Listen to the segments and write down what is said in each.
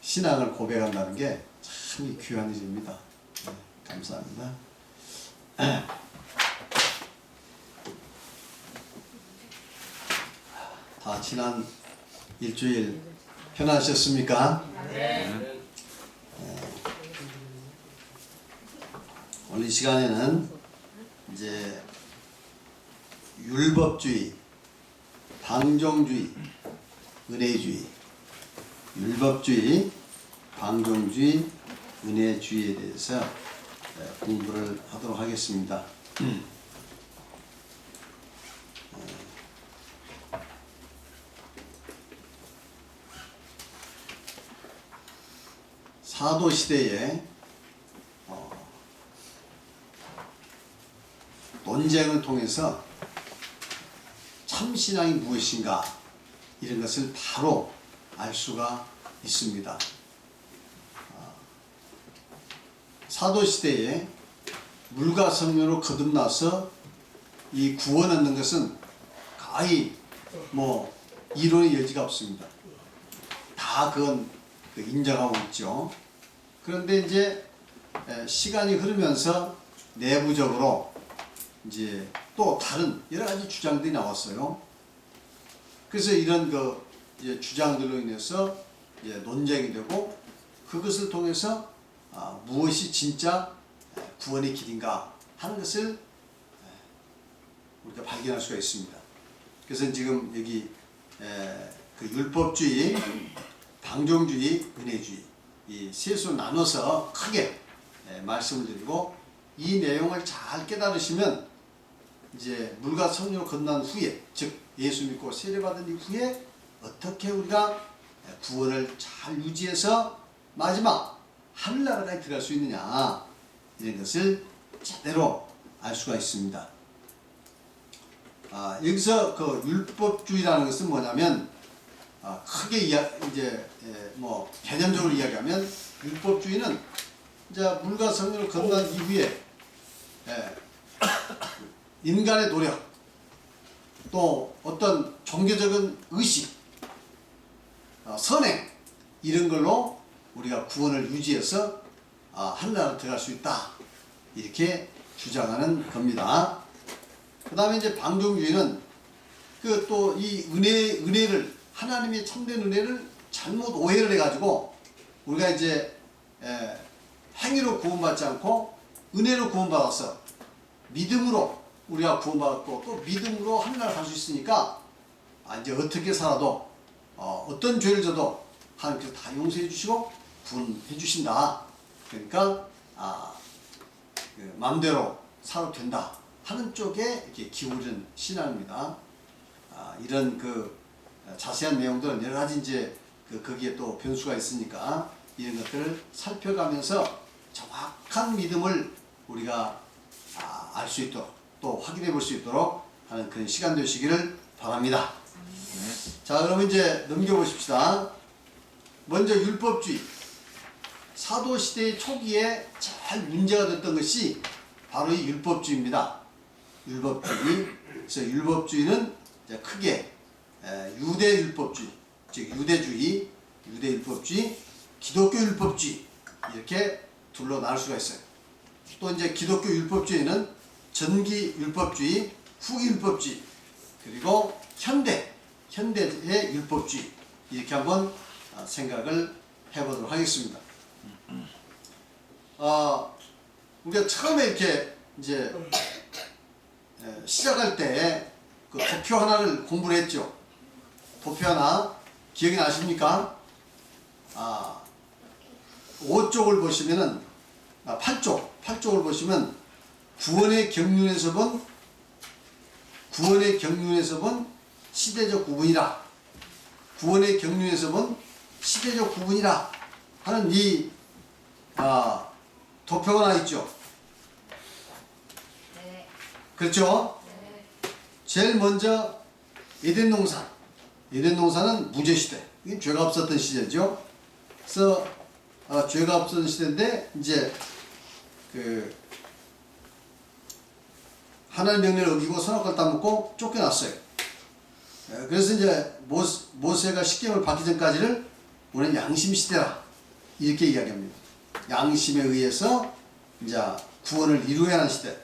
신앙을 고백한다는 게 참 귀한 일입니다. 네, 감사합니다. 다 지난 일주일 편하셨습니까? 네. 오늘 이 시간에는 이제 율법주의, 방종주의, 은혜주의, 율법주의, 방종주의, 은혜주의에 대해서 공부를 하도록 하겠습니다. 사도시대에 논쟁을 통해서 참신앙이 무엇인가 이런 것을 바로 알 수가 있습니다. 사도시대에 물과 성령으로 거듭나서 이 구원 얻는 것은 거의 이론의 여지가 없습니다. 다 그건 인정하고 있죠. 그런데 이제 시간이 흐르면서 내부적으로 이제 또 다른 여러 가지 주장들이 나왔어요. 그래서 이런 이제 주장들로 인해서 이제 논쟁이 되고 그것을 통해서 무엇이 진짜 구원의 길인가 하는 것을 우리가 발견할 수가 있습니다. 그래서 지금 여기 그 율법주의, 방종주의, 은혜주의 이 셋으로 나눠서 크게 말씀을 드리고 이 내용을 잘 깨달으시면 이제 물과 성령으로 건넌 후에, 즉 예수 믿고 세례받은 이후에 어떻게 우리가 구원을 잘 유지해서 마지막 하늘나라에 들어갈 수 있느냐 이런 것을 제대로 알 수가 있습니다. 여기서 그 율법주의라는 것은 뭐냐면 크게 이제 개념적으로 이야기하면 율법주의는 이제 물과 성령을 건넌 이후에 인간의 노력 또 어떤 종교적인 의식, 선행 이런 걸로 우리가 구원을 유지해서 하늘나라로 들어갈 수 있다 이렇게 주장하는 겁니다. 그 다음에 이제 방종주의는 그 또 이 은혜를 하나님의 참된 은혜를 잘못 오해를 해가지고 우리가 이제 행위로 구원받지 않고 은혜로 구원받아서 믿음으로 우리가 구원받았고 또 믿음으로 하늘나라 갈 수 있으니까 이제 어떻게 살아도 어떤 죄를 져도 하나님께서 다 용서해 주시고 구원해 주신다. 그러니까 마음대로 살아도 된다 하는 쪽에 이렇게 기울이는 신앙입니다. 이런 자세한 내용들은 여러 가지 이제 거기에 또 변수가 있으니까 이런 것들을 살펴가면서 정확한 믿음을 우리가 알 수 있도록 또 확인해 볼 수 있도록 하는 그런 시간 되시기를 바랍니다. 자, 그럼 이제 넘겨보십시다. 먼저 율법주의. 사도시대 초기에 잘 문제가 됐던 것이 바로 이 율법주의입니다. 율법주의. 그래서 율법주의는 이제 크게 유대율법주의, 즉 유대주의, 유대율법주의, 기독교율법주의 이렇게 둘로 나눌 수가 있어요. 또 이제 기독교율법주의는 전기율법주의, 후기율법주의, 그리고 현대의 율법주의 이렇게 한번 생각을 해보도록 하겠습니다. 우리가 처음에 이렇게 이제 시작할 때 그 도표 하나를 공부를 했죠. 도표 하나 기억이 나십니까? 5쪽을 보시면은 8쪽을 보시면 구원의 경륜에서 본 시대적 구분이라, 구원의 경륜에서 본 시대적 구분이라 하는 이 도표가 하나 있죠. 네. 그렇죠? 네. 제일 먼저 에덴 동산. 에덴 동산은 무죄 시대. 이게 죄가 없었던 시대죠. 그래서 죄가 없었던 시대인데 이제 하나님 명령을 어기고 선악과를 따먹고 쫓겨났어요. 그래서 이제 모세가 십계명을 받기 전까지를 우리는 양심 시대라 이렇게 이야기합니다. 양심에 의해서 이제 구원을 이루어야 하는 시대.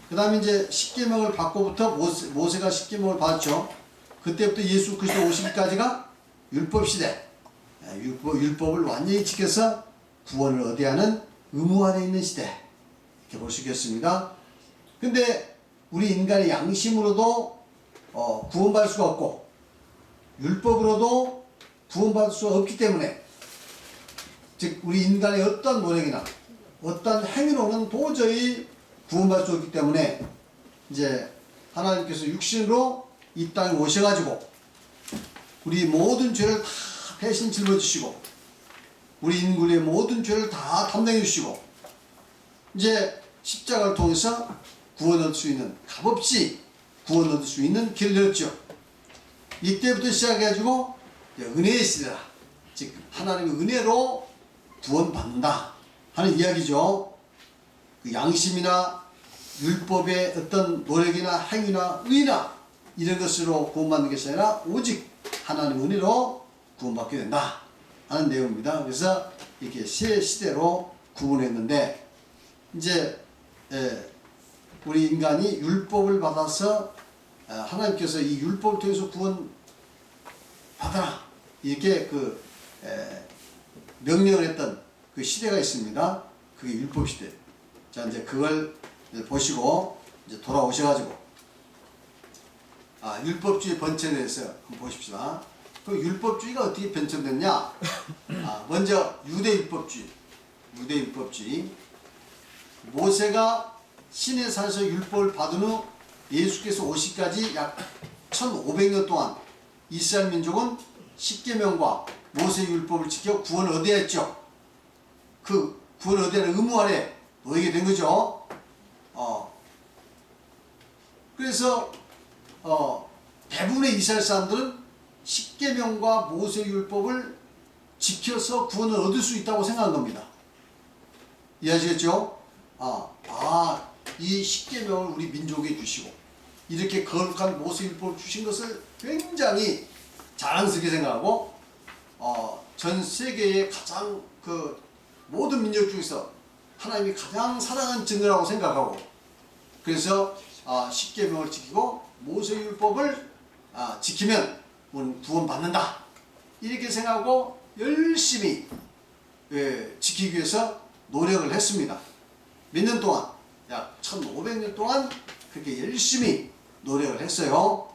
그 다음에 이제 십계명을 받고부터 모세가 십계명을 받았죠. 그때부터 예수 그리스도 오시기까지가 율법 시대. 율법을 완전히 지켜서 구원을 얻어야 하는 의무 안에 있는 시대. 이렇게 볼 수 있겠습니다. 근데 우리 인간의 양심으로도 구원받을 수가 없고 율법으로도 구원받을 수가 없기 때문에, 즉 우리 인간의 어떤 노력이나 어떤 행위로는 도저히 구원받을 수 없기 때문에 이제 하나님께서 육신으로 이 땅에 오셔가지고 우리 모든 죄를 다 대신 짊어지시고 우리 인간의 모든 죄를 다 담당해 주시고 이제 십자가를 통해서 구원 얻을 수 있는, 값없이 구원 얻을 수 있는 길을 열었죠. 이때부터 시작해가지고 은혜의 시대다. 즉 하나님의 은혜로 구원받는다 하는 이야기죠. 그 양심이나 율법의 어떤 노력이나 행위나 의나 이런 것으로 구원받는 것이 아니라 오직 하나님의 은혜로 구원받게 된다 하는 내용입니다. 그래서 이렇게 새 시대로 구분했는데, 이제 우리 인간이 율법을 받아서 하나님께서 이 율법을 통해서 구원 받아라 이렇게 명령을 했던 그 시대가 있습니다. 그게 율법 시대. 자, 이제 그걸 보시고 이제 돌아오셔가지고 율법주의 번천에 대해서 한번 보십시다. 그럼 율법주의가 어떻게 변천됐냐? 먼저 유대율법주의. 모세가 시내 산에서 율법을 받은 후 예수께서 오시기까지 약 1500년 동안 이스라엘 민족은 십계명과 모세의 율법을 지켜 구원을 얻어야 했죠. 그 구원을 얻어야 하는 의무 아래 놓이게 된 거죠. 그래서 대부분의 이스라엘 사람들은 십계명과 모세의 율법을 지켜서 구원을 얻을 수 있다고 생각한 겁니다. 이해하시겠죠? 이 십계명을 우리 민족에 주시고 이렇게 거룩한 모세의 율법을 주신 것을 굉장히 자랑스럽게 생각하고 전 세계의 가장 모든 민족 중에서 하나님이 가장 사랑하는 증거라고 생각하고, 그래서 십계명을 지키고 모세의 율법을 지키면 우리는 구원받는다 이렇게 생각하고 열심히 지키기 위해서 노력을 했습니다. 몇 년 동안? 약 1500년 동안 그렇게 열심히 노력을 했어요.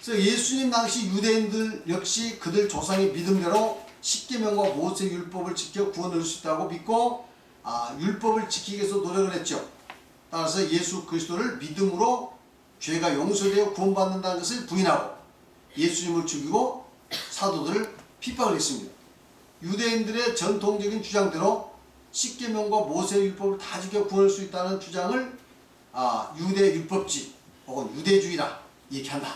그래서 예수님 당시 유대인들 역시 그들 조상의 믿음대로 십계명과 모세의 율법을 지켜 구원을 얻을 수 있다고 믿고 율법을 지키기 위해서 노력을 했죠. 따라서 예수 그리스도를 믿음으로 죄가 용서되어 구원받는다는 것을 부인하고 예수님을 죽이고 사도들을 핍박을 했습니다. 유대인들의 전통적인 주장대로 십계명과 모세의 율법을 다 지켜 구원할 수 있다는 주장을 유대 율법주의 혹은 유대주의라 이렇게 한다.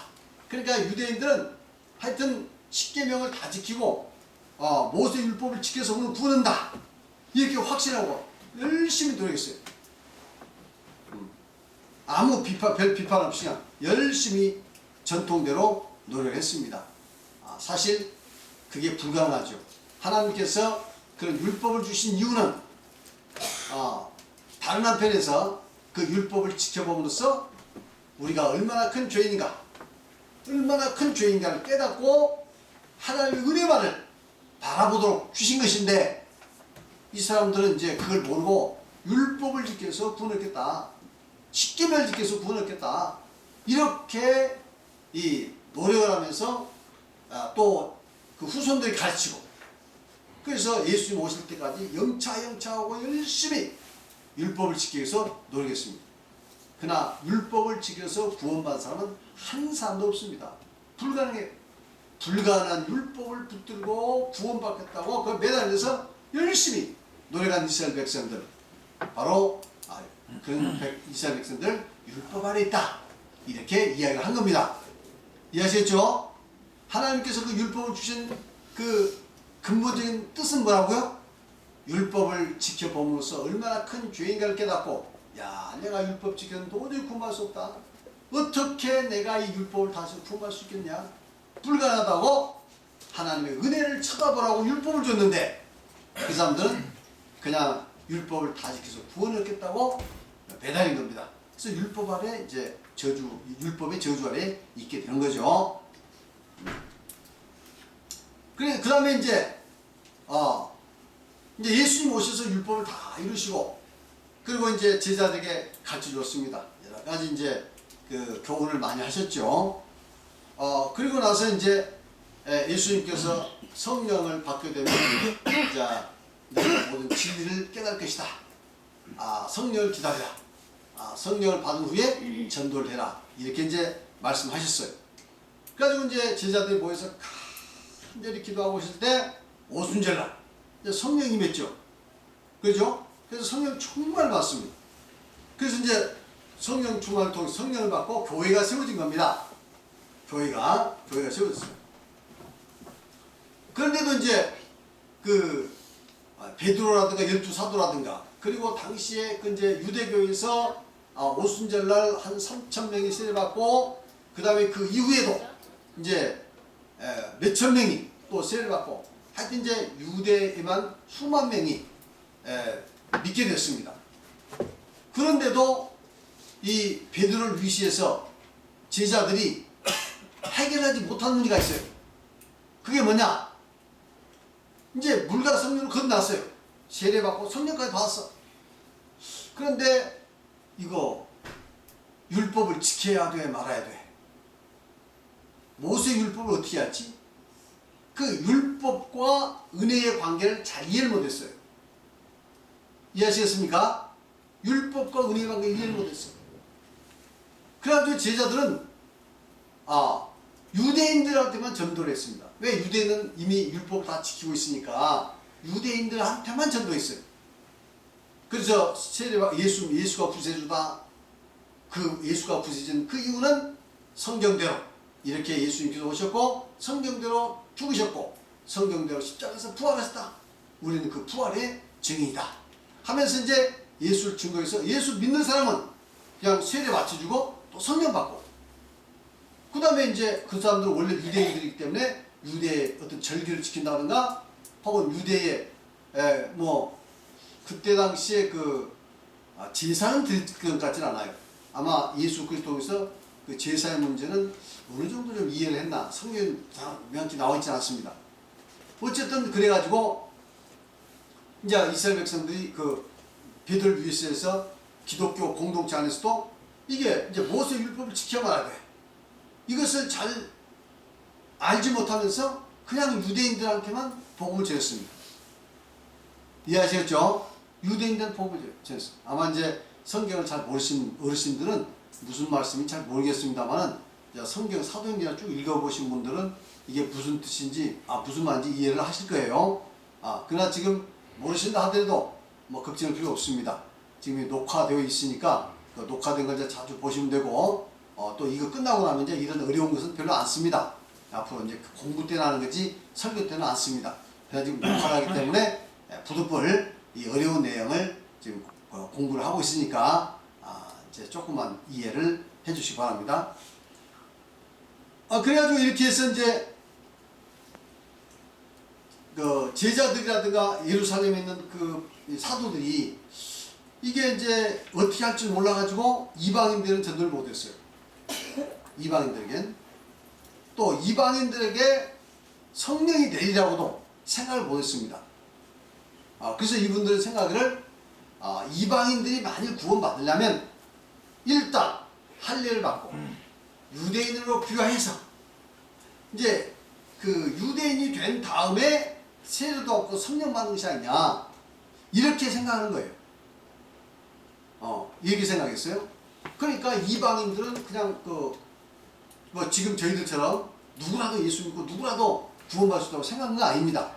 그러니까 유대인들은 하여튼 십계명을 다 지키고 모세 율법을 지켜서 우리는 구원한다 이렇게 확신하고 열심히 노력했어요. 아무 별 비판 없이 그냥 열심히 전통대로 노력했습니다. 사실 그게 불가능하죠. 하나님께서 그런 율법을 주신 이유는 다른 한편에서 그 율법을 지켜봄으로써 우리가 얼마나 큰 죄인가를 깨닫고 하나님의 은혜만을 바라보도록 주신 것인데, 이 사람들은 이제 그걸 모르고 율법을 지켜서 구원했겠다, 십계명을 지켜서 구원했겠다 이렇게 노력을 하면서 또 그 후손들이 가르치고, 그래서 예수님 오실 때까지 영차하고 열심히 율법을 지키기 위해서 노력했습니다. 그러나 율법을 지켜서 구원받은 사람은 한 사람도 없습니다. 불가능해요. 불가능한 율법을 붙들고 구원받겠다고 그 매달려서 열심히 노력한 이스라엘 백성들, 바로 그런 이스라엘 백성들 율법 아래 있다 이렇게 이야기를 한 겁니다. 이해하시겠죠? 하나님께서 그 율법을 주신 그 근본적인 뜻은 뭐라고요? 율법을 지켜봄으로써 얼마나 큰 죄인가를 깨닫고, 내가 율법 지켜는 도저히 구원할 수 없다. 어떻게 내가 이 율법을 다시 구원할 수 있겠냐? 불가능하다고 하나님의 은혜를 쳐다보라고 율법을 줬는데 그 사람들은 그냥 율법을 다 지켜서 구원을 얻겠다고 매달린 겁니다. 그래서 율법 아래 이제 율법의 저주 아래 있게 되는 거죠. 그래, 그 다음에 이제 예수님 오셔서 율법을 다 이루시고, 그리고 이제 제자들에게 가르쳐 줬습니다. 여러 가지 이제 그 교훈을 많이 하셨죠. 그리고 나서 이제 예수님께서 성령을 받게 되면, 자, 너희가 모든 진리를 깨달을 것이다. 성령을 기다리라. 성령을 받은 후에 전도를 해라. 이렇게 이제 말씀하셨어요. 그래가지고 이제 제자들이 모여서 간절히 기도하고 있을 때 오순절날 성령이 임했죠. 그죠? 그래서 성령 충만을 받습니다. 그래서 이제 성령 충만을 통해 성령을 받고 교회가 세워진 겁니다. 교회가 세워졌어요. 그런데도 이제 그 베드로라든가 12사도라든가, 그리고 당시에 그 이제 유대교에서 오순절날 한 3,000명이 세례받고, 그 다음에 그 이후에도 이제 몇천 명이 또 세례받고, 하여튼 이제 유대에만 수만 명이 믿게 됐습니다. 그런데도 이 베드로를 위시해서 제자들이 해결하지 못한 문제가 있어요. 그게 뭐냐? 이제 물과 성령을 건넜어요. 세례받고 성령까지 받았어. 그런데 이거 율법을 지켜야 돼, 말아야 돼. 모세 율법을 어떻게 할지? 그 율법과 은혜의 관계를 잘 이해를 못했어요. 이해하시겠습니까? 율법과 은혜의 관계를 이해를 못했어요. 그래가지고 제자들은 유대인들한테만 전도를 했습니다. 왜? 유대인은 이미 율법을 다 지키고 있으니까 유대인들한테만 전도했어요. 그래서 예수가 구세주다. 그 예수가 구세주는 그 이유는 성경대로 이렇게 예수님께서 오셨고, 성경대로 죽으셨고, 성경대로 십자가에서 부활하셨다. 우리는 그 부활의 증인이다 하면서 이제 예수를 증거해서, 예수 믿는 사람은 그냥 세례 맞춰주고 또 성령 받고, 그 다음에 이제 그 사람들은 원래 유대인들이기 때문에 유대의 어떤 절기를 지킨다든가, 혹은 유대의 그때 당시에 제사는 드릴 것 같지는 않아요. 아마 예수 그리스도에서 그 제사의 문제는 어느 정도 좀 이해를 했나, 성경에 명확히 나와 있지 않습니다. 어쨌든 그래가지고 이제 이스라엘 백성들이 그 베드로를 위해서 기독교 공동체 안에서도 이게 이제 모세 율법을 지켜 말아야 돼. 이것을 잘 알지 못하면서 그냥 유대인들한테만 복음을 전했습니다. 이해하시겠죠? 유대인들은 복음을 전했습니다. 아마 이제 성경을 잘 모르신 어르신들은 무슨 말씀인지 잘 모르겠습니다만은, 성경 사도행전을 쭉 읽어보신 분들은 이게 무슨 뜻인지, 무슨 말인지 이해를 하실 거예요. 그러나 지금 모르신다 하더라도 뭐 걱정할 필요 없습니다. 지금 녹화되어 있으니까 그 녹화된 걸 이제 자주 보시면 되고, 또 이거 끝나고 나면 이제 이런 어려운 것은 별로 안 씁니다. 앞으로 이제 공부 때는 하는 거지 설교 때는 안 씁니다. 그래서 지금 녹화를 하기 때문에 부득불 이 어려운 내용을 지금 공부를 하고 있으니까 이제 조금만 이해를 해주시기 바랍니다. 그래가지고 이렇게 해서 이제 그 제자들이라든가 예루살렘에 있는 그 사도들이 이게 이제 어떻게 할 줄 몰라가지고 이방인들은 전도를 못했어요. 이방인들에겐 또 이방인들에게 성령이 내리라고도 생각을 못했습니다. 그래서 이분들은 생각을 이방인들이 만일 구원받으려면 일단 할례를 받고 유대인으로 귀화해서 이제 그 유대인이 된 다음에 세례도 없고 성령 받는 것이 아니냐, 이렇게 생각하는 거예요. 이렇게 생각했어요. 그러니까 이방인들은 그냥 뭐 지금 저희들처럼 누구라도 예수 믿고 누구라도 구원받을 수 있다고 생각하는 건 아닙니다.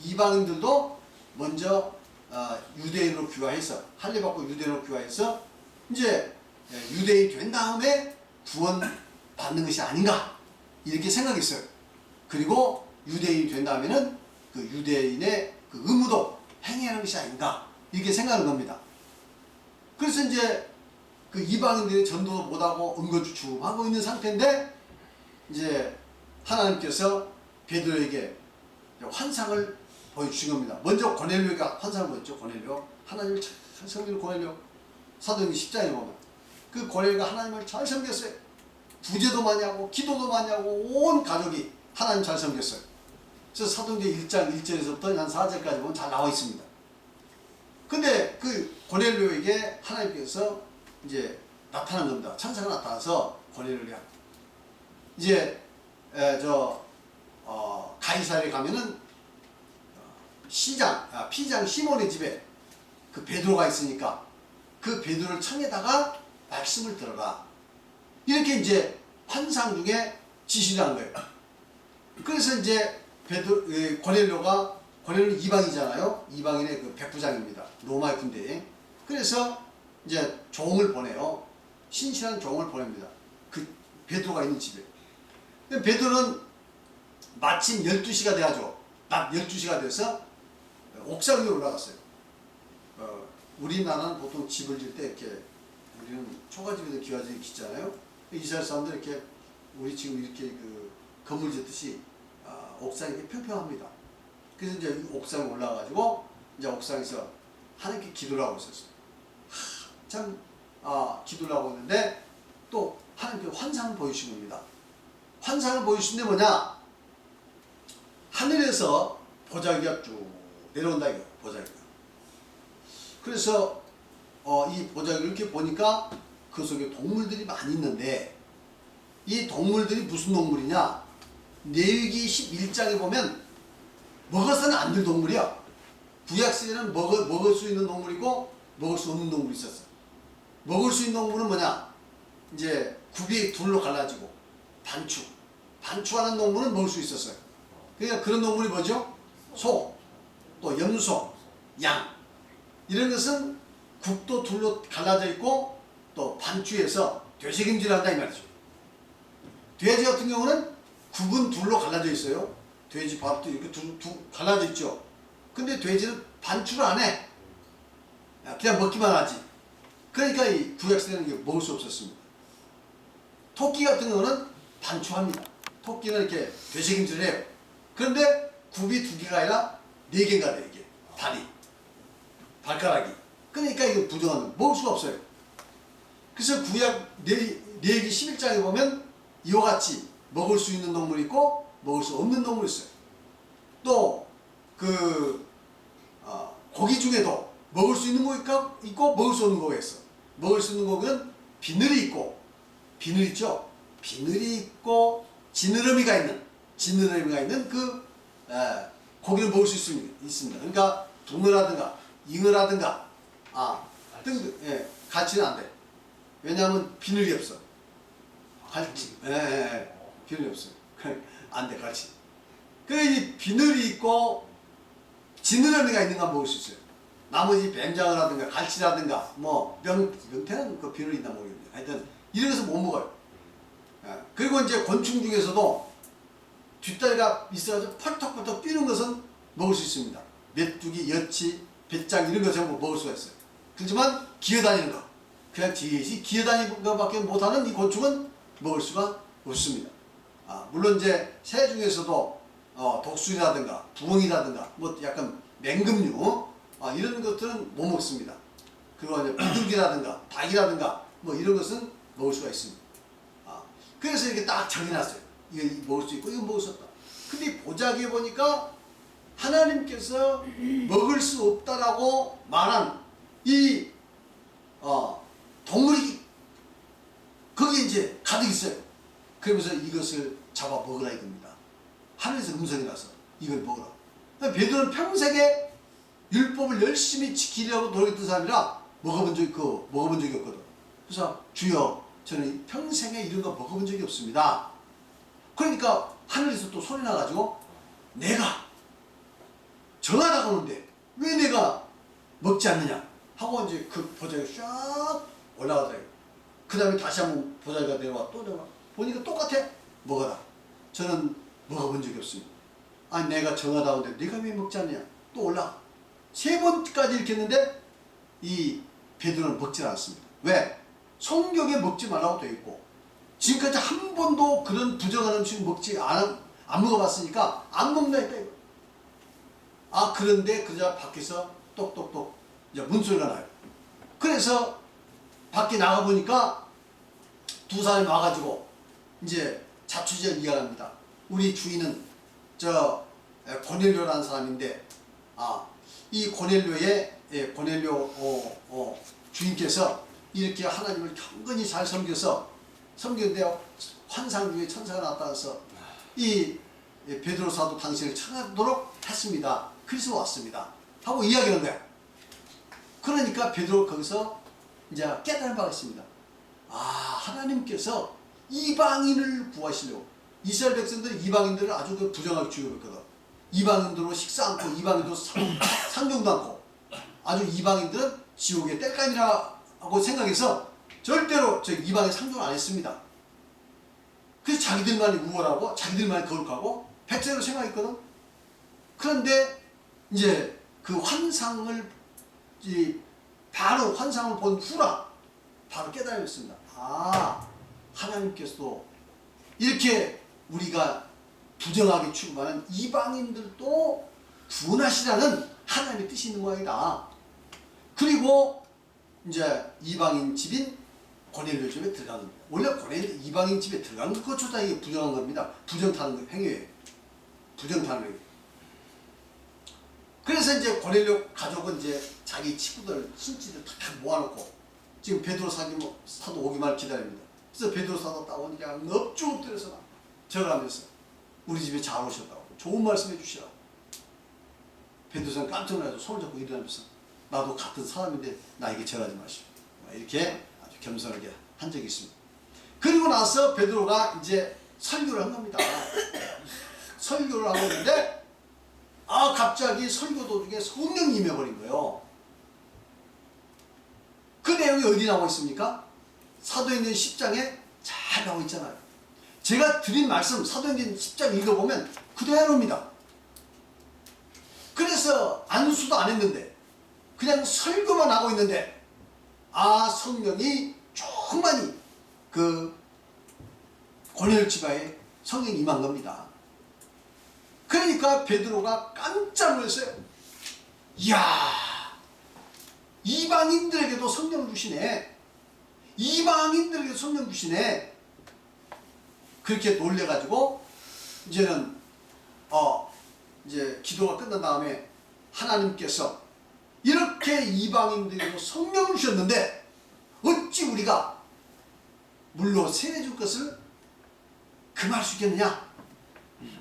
이방인들도 먼저 유대인으로 귀화해서, 할례 받고 유대인으로 귀화해서 이제 유대인이 된 다음에 구원 받는 것이 아닌가, 이렇게 생각했어요. 그리고 유대인이 된 다음에는 그 유대인의 그 의무도 행해야 하는 것이 아닌가, 이렇게 생각하는 겁니다. 그래서 이제 그 이방인들이 전도도 못하고 은거주춤하고 있는 상태인데, 이제 하나님께서 베드로에게 환상을 보여주신 겁니다. 먼저 고넬료가 환상을 보였죠. 고넬료. 하나님을 잘 섬기는 고넬료. 사도행전 10장에 보면 그 고넬료가 하나님을 잘 섬겼어요. 부제도 많이 하고 기도도 많이 하고 온 가족이 하나님 잘 섬겼어요. 그래서 사도행전 1장 1절에서부터 한 4절까지 보면 잘 나와 있습니다. 근데 그 고넬료에게 하나님께서 이제 나타난 겁니다. 천사가 나타나서 고넬료를 이제 가이사랴에 가면은 피장 시몬의 집에 그 베드로가 있으니까 그 베드로를 청에다가 말씀을 들어라. 이렇게 이제 환상 중에 지시를 한 거예요. 그래서 이제 고넬료는 이방이잖아요. 이방인의 그 백부장입니다. 로마의 군대에. 그래서 이제 종을 보내요. 신실한 종을 보냅니다. 그 베드로가 있는 집에. 베드로는 마침 12시가 돼가지고 낮 12시가 돼서 옥상 위에 올라갔어요. 우리나라는 보통 집을 질 때 이렇게 우리는 초가집에도 기와집이 짓잖아요. 이스라엘 사람들 이렇게 우리 지금 이렇게 그 건물 짓듯이 옥상이 이렇게 평평합니다. 그래서 이제 옥상에 올라가지고 이제 옥상에서 하나님께 기도를 하고 있었어요. 참 기도를 하고 있는데 또 하나님께 환상을 보여주신 겁니다. 환상을 보여주신 게 뭐냐? 하늘에서 보자기가 쭉 내려온다 이거 보자기가. 그래서 이 보자기를 이렇게 보니까 그 속에 동물들이 많이 있는데 이 동물들이 무슨 동물이냐? 레위기 11장에 보면 먹어서는 안 될 동물이야. 구약시대는 먹을 수 있는 동물이고 먹을 수 없는 동물이 있었어. 먹을 수 있는 동물은 뭐냐? 이제 굽이 둘로 갈라지고 반추하는 동물은 먹을 수 있었어요. 그러니까 그런 동물이 뭐죠? 소, 또 염소, 양. 이런 것은 굽도 둘로 갈라져 있고 또 반추해서 되새김질을 한다 이 말이죠. 돼지 같은 경우는 굽은 둘로 갈라져 있어요. 돼지 밥도 이렇게 갈라져 있죠. 근데 돼지는 반추를 안 해. 그냥 먹기만 하지. 그러니까 이 구약시대는 먹을 수 없었습니다. 토끼 같은 경우는 반추합니다. 토끼는 이렇게 되새김질을 해요. 그런데 굽이 2개가 아니라 4개인가 돼요. 이게 발가락이. 그러니까 이거 부정하면 먹을 수가 없어요. 그래서 구약 레위기 11장에 보면 이와 같이 먹을 수 있는 동물이 있고 먹을 수 없는 동물이 있어요. 또 고기 중에도 먹을 수 있는 고기가 있고 먹을 수 없는 고기가 있어. 먹을 수 있는 고기는 비늘이 있고 비늘 있죠. 비늘이 있고 지느러미가 있는 그 고기를 먹을 수 있습니다. 그러니까 붕어라든가 잉어라든가 등등 갈치는 안 돼. 왜냐하면 비늘이 없어. 갈치 비늘이 없어. 안 돼 갈치. 그래 이 비늘이 있고 지느러미가 있는 거 먹을 수 있어요. 나머지 뱀장어라든가 갈치라든가 뭐 명태는 그 비늘이 있나 모르겠는데 하여튼 이런 것은 못 먹어요. 그리고 이제 곤충 중에서도 뒷다리가 있어가지고 펄떡펄떡 뛰는 것은 먹을 수 있습니다. 메뚜기, 여치, 배짱 이런 거 전부 먹을 수가 있어요. 그렇지만 기어다니는 거 그냥 기어다니는 것밖에 못하는 이 곤충은 먹을 수가 없습니다. 물론 이제 새 중에서도 독수리라든가 부엉이라든가 뭐 약간 맹금류 이런 것들은 못 먹습니다. 그리고 이제 비둘기라든가 닭이라든가 뭐 이런 것은 먹을 수가 있습니다. 그래서 이렇게 딱 정해놨어요. 이거 먹을 수 있고 이거 먹을 수 없다. 근데 보자기에 보니까 하나님께서 먹을 수 없다라고 말한 이 동물이 거기에 이제 가득 있어요. 그러면서 이것을 잡아 먹으라 이겁니다. 하늘에서 음성이 나서 이걸 먹으라. 베드로는 평생에 율법을 열심히 지키려고 노력했던 사람이라 먹어본 적이 없거든. 그래서 주여 저는 평생에 이런 거 먹어본 적이 없습니다. 그러니까 하늘에서 또 소리 나가지고 내가 정하다가 오는데 왜 내가 먹지 않느냐 하고 이제 그 보자기가 쫙 올라가더래요. 그 다음에 다시 한번 보자기가 내려와 또 내려와 보니까 똑같아. 먹어라. 저는 먹어본 적이 없습니다. 아니 내가 정하다 오는데 네가 왜 먹지 않느냐 또 올라가. 3번까지 이렇게 했는데 이 베드로는 먹지 않았습니다. 왜? 성경에 먹지 말라고 되어 있고 지금까지 한 번도 그런 부정한 음식 먹지 안 먹어봤으니까 안 먹는다 했다 이거. 아 그런데 그저 밖에서 똑똑똑 이제 문소리가 나요. 그래서 밖에 나가보니까 두 사람이 와가지고 이제 자초지를 이야기합니다. 우리 주인은 저 고넬료라는 사람인데 이 고넬료의 고넬료 주인께서 이렇게 하나님을 경건히 잘 섬겼는데요. 환상 중에 천사가 나타나서 이 베드로 사도 당신을 찾아도록 했습니다. 그래서 왔습니다. 하고 이야기하는 거야. 그러니까 베드로 거기서 이제 깨달은 바가 있습니다. 하나님께서 이방인을 구하시려고. 이스라엘 백성들이 이방인들을 아주 부정하게 취급했거든. 이방인들로 식사 않고 이방인들로 상종도 않고 아주 이방인들은 지옥의 땔감이라고 생각해서 절대로 저 이방인 상종을 안 했습니다. 그래서 자기들만이 우월하고 자기들만이 거룩하고 백제로 생각했거든. 그런데 이제 그 환상을 바로 환상을 본 후라 바로 깨달았습니다. 하나님께서도 이렇게 우리가 부정하게 취급하는 이방인들도 구원하시라는 하나님의 뜻이 있는 모양이다. 그리고 이제 이방인 집인 고넬료 집에 들어가는 겁니다. 원래 이방인 집에 들어가는 것조차 이게 부정한 겁니다. 부정 타는 행위예요. 부정 타는 행위. 그래서 이제 고넬료 가족은 이제 자기 친구들, 친지들 다 모아놓고 지금 베드로 사도 오기만을 기다립니다. 그래서 베드로 사도 따오니까 넙죽 엎드려서 절하면서 우리 집에 잘 오셨다고 좋은 말씀 해주시라고. 베드로 사도 깜짝 놀라서 손을 잡고 일어나면서 나도 같은 사람인데 나에게 절하지 마시오. 이렇게 아주 겸손하게 한 적이 있습니다. 그리고 나서 베드로가 이제 설교를 한 겁니다. 설교를 하고 있는데 갑자기 설교 도중에 성령이 임해버린 거예요. 그 내용이 어디 나와 있습니까? 사도행전 10장에 잘 나와 있잖아요. 제가 드린 말씀 사도행전 10장 읽어보면 그대로입니다. 그래서 안수도 안 했는데 그냥 설교만 하고 있는데 성령이 충만히 그 고넬료 집안에 성령이 임한 겁니다. 그러니까 베드로가 깜짝 놀랐어요. 이야, 이방인들에게도 성령을 주시네. 이방인들에게도 성령 주시네. 그렇게 놀래가지고 이제는 이제 기도가 끝난 다음에 하나님께서 이렇게 이방인들에게도 성령을 주셨는데 어찌 우리가 물로 세례 줄 것을 금할 수 있겠느냐?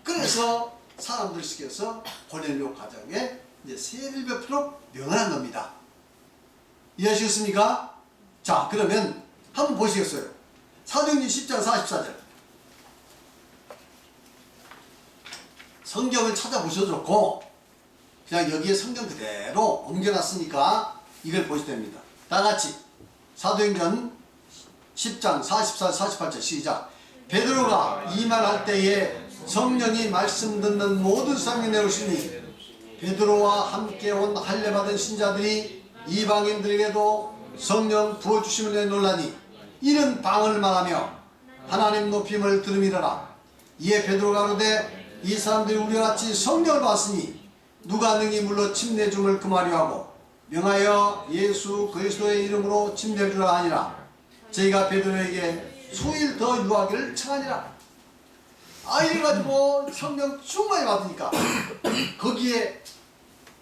그래서 사람들 시켜서 고넬료 가정에 이제 세례를 베푸도록 명하는 겁니다. 이해하시겠습니까? 자, 그러면 한번 보시겠어요? 사도행전 10장 44절. 성경을 찾아보셔도 좋고 그냥 여기에 성경 그대로 옮겨놨으니까 이걸 보셔도 됩니다. 다같이 사도행전 10장 44, 48절 시작. 베드로가 이 말할 때에 성령이 말씀 듣는 모든 사람이 내오시니 베드로와 함께 온 할례 받은 신자들이 이방인들에게도 성령 부어주심을 놀라니 이는 방언을 말하며 하나님 높임을 들음이더라. 이에 베드로가 가로되 이 사람들이 우리와 같이 성령을 받았으니 누가 능히 물러 침례줌을 금하려 하고 명하여 예수 그리스도의 이름으로 침례주라 하니라. 저희가 베드로에게 수일 더 유하기를 청하니라. 이래가지고 성령 충만히 받으니까 거기에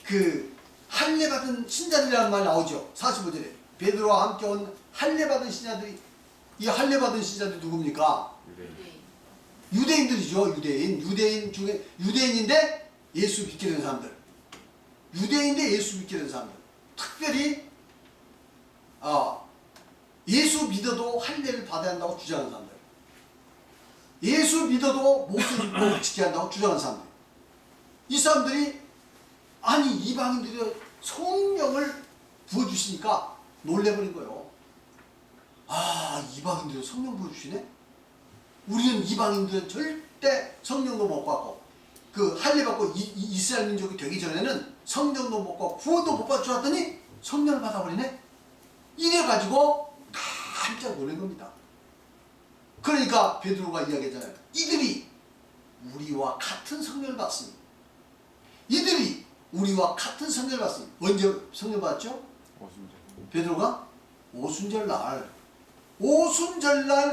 그 할례 받은 신자들이라는 말이 나오죠. 45절에 베드로와 함께 온 할례 받은 신자들이, 이 할례 받은 신자들이 누굽니까? 유대인들이죠. 유대인 중에 유대인인데 예수 믿게 된 사람들, 유대인인데 예수 믿게 된 사람들, 특별히 예수 믿어도 할례를 받아야 한다고 주장하는 사람들, 예수 믿어도 목숨 입고 지켜야 한다고 주장하는 사람들, 이 사람들이 이방인들이 성령을 부어주시니까 놀래버린 거예요. 이방인들이 성령 부어주시네? 우리는 이방인들은 절대 성령도 못 받고 그 할례 받고 이스라엘 민족이 되기 전에는 성령도 못 받고 구원도 못 받을 줄 알았더니 성령을 받아버리네? 이래가지고 깜짝 놀란 겁니다. 그러니까 베드로가 이야기했잖아요. 이들이 우리 우리와 같은 성령을 받습니다. 이들이 우리와 같은 성령을 받습니다. 언제 성령 받았죠? 베드로가 오순절날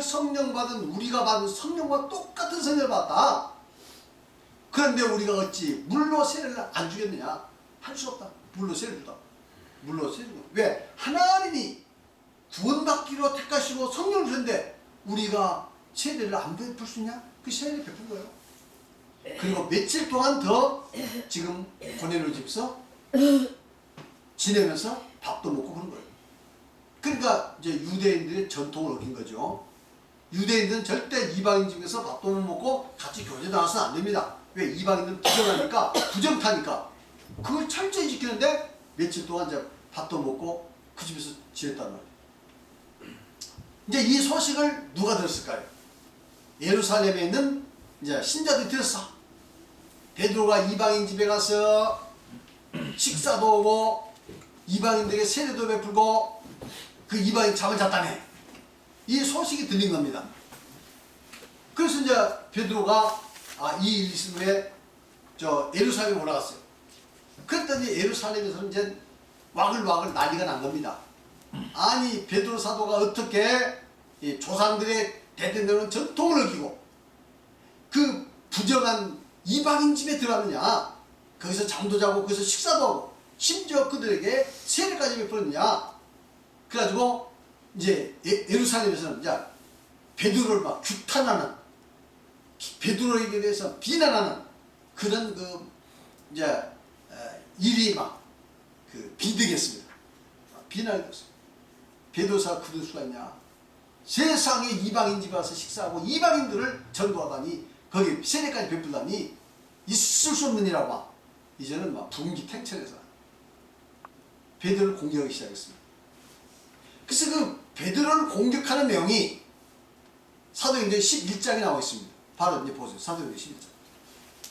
성령 받은 우리가 받은 성령과 똑같은 성령을 받았다. 그런데 우리가 어찌 물로 세례를 안 주겠느냐? 할 수 없다. 물로 세례를 주다. 물로 세례를 주다. 왜? 하나님이 구원받기로 택하시고 성령을 주는데 우리가 세례를 안 베풀 수 있냐? 그 세례를 베푼 거예요. 그리고 며칠 동안 더 지금 고넬료 집에서 지내면서 밥도 먹고 그런 거예요. 그러니까 이제 유대인들의 전통을 어긴 거죠. 유대인들은 절대 이방인 집에서 밥도 못 먹고 같이 교제 나와서는 안 됩니다. 왜? 이방인들은 부정하니까, 부정타니까. 그걸 철저히 지키는데 며칠 동안 이제 밥도 먹고 그 집에서 지냈단 말이에요. 이제 이 소식을 누가 들었을까요? 예루살렘에 있는 이제 신자들이 들었어. 베드로가 이방인 집에 가서 식사도 오고 이방인들에게 세례도 베풀고 그 이방인 잠을 잤다며. 이 소식이 들린 겁니다. 그래서 이제 베드로가 이 일 있은 후에 예루살렘에 올라갔어요. 그랬더니 예루살렘에서는 이제 와글와글 난리가 난 겁니다. 아니 베드로 사도가 어떻게 이 조상들의 대대로는 전통을 어기고 그 부정한 이방인 집에 들어가느냐, 거기서 잠도 자고 거기서 식사도 하고 심지어 그들에게 세례까지 베풀었느냐. 그래가지고 이제 예루살렘에서는 이제 베드로를 막 규탄하는, 베드로에게 대해서 비난하는 그런 이제 일이 막 비득했습니다. 비난이 됐어요. 베드로사가 그럴 수가 있냐? 세상에 이방인 집에 와서 식사하고 이방인들을 전도하다니, 거기 세례까지 베풀다니 있을 수 없는 일이라고 막 이제는 막 분기탱천해서 베드로를 공격하기 시작했습니다. 그래서 그 베드로를 공격하는 내용이 사도행전 11장에 나와 있습니다. 바로 이제 보세요. 사도행전 11장